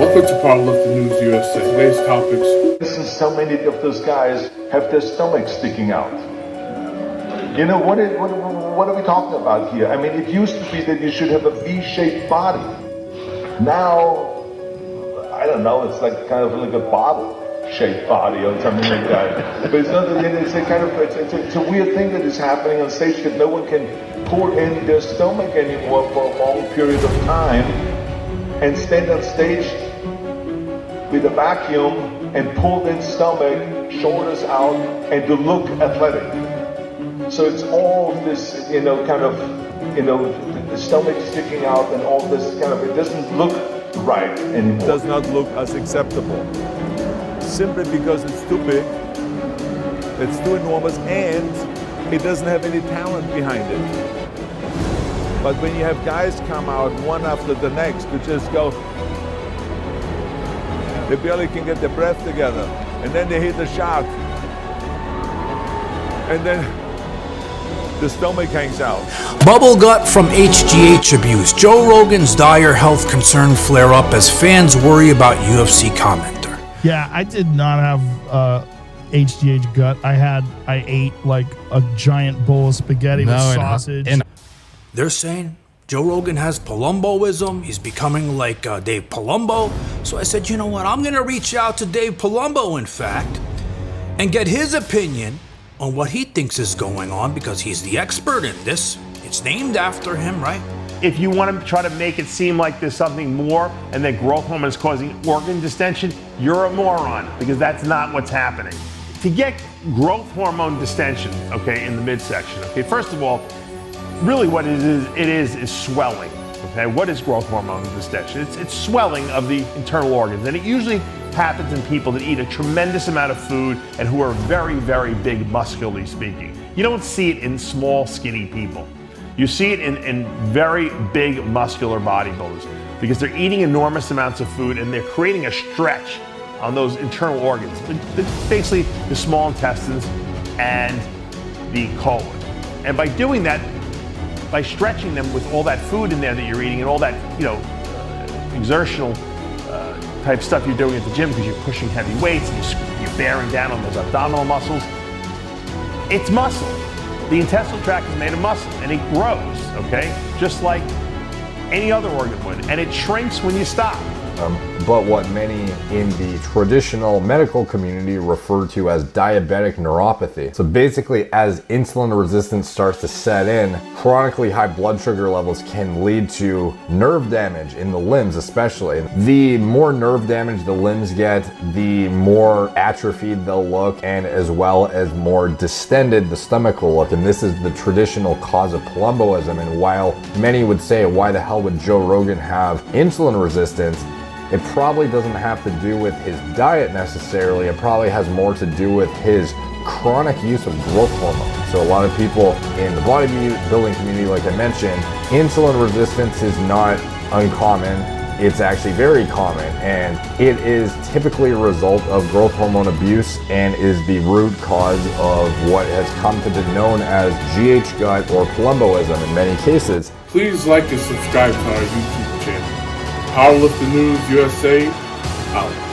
Welcome to Powerlifting News USA. Today's topics. Since so many of those guys have their stomachs sticking out. You know, what are we talking about here? I mean, it used to be that you should have a V-shaped body. Now, I don't know, it's like kind of like a bottle-shaped body or something like that. But it's not, it's a kind of, it's a weird thing that is happening on stage that no one can pour in their stomach anymore for a long period of time and stand on stage with a vacuum and pulled in stomach, shoulders out, and to look athletic. So it's all this, kind of, the stomach sticking out and all this kind of, it doesn't look right anymore. It does not look as acceptable. Simply because it's too big, it's too enormous, and it doesn't have any talent behind it. But when you have guys come out one after the next to just go, they barely can get their breath together, and then they hit the shot, and then the stomach hangs out. Bubble gut from HGH abuse. Joe Rogan's dire health concern flare up as fans worry about UFC commenter. Yeah, I did not have HGH gut. I ate like a giant bowl of spaghetti with sausage. They're saying Joe Rogan has Palumboism. He's becoming like Dave Palumbo. So I said, you know what? I'm going to reach out to Dave Palumbo, in fact, and get his opinion on what he thinks is going on, because he's the expert in this. It's named after him, right? If you want to try to make it seem like there's something more and that growth hormone is causing organ distension, you're a moron, because that's not what's happening. To get growth hormone distension, okay, in the midsection, okay, first of all, really what it is swelling. Okay, what is growth hormone distension? It's swelling of the internal organs, and it usually happens in people that eat a tremendous amount of food and who are very, very big, muscularly speaking. You don't see it in small, skinny people. You see it in very big, muscular bodybuilders, because they're eating enormous amounts of food and they're creating a stretch on those internal organs, basically the small intestines and the colon. And by doing that, by stretching them with all that food in there that you're eating and all that, exertional type stuff you're doing at the gym, because you're pushing heavy weights and you're bearing down on those abdominal muscles, it's muscle. The intestinal tract is made of muscle, and it grows, okay? Just like any other organ would, and it shrinks when you stop. But what many in the traditional medical community refer to as diabetic neuropathy. So basically, as insulin resistance starts to set in, chronically high blood sugar levels can lead to nerve damage in the limbs especially. The more nerve damage the limbs get, the more atrophied they'll look, and as well as more distended the stomach will look. And this is the traditional cause of Palumboism. And while many would say, why the hell would Joe Rogan have insulin resistance? It probably doesn't have to do with his diet necessarily. It probably has more to do with his chronic use of growth hormone. So a lot of people in the bodybuilding community, like I mentioned, insulin resistance is not uncommon. It's actually very common, and it is typically a result of growth hormone abuse and is the root cause of what has come to be known as GH gut or Palumboism in many cases. Please like and subscribe to our YouTube channel. Powerlifting News USA out.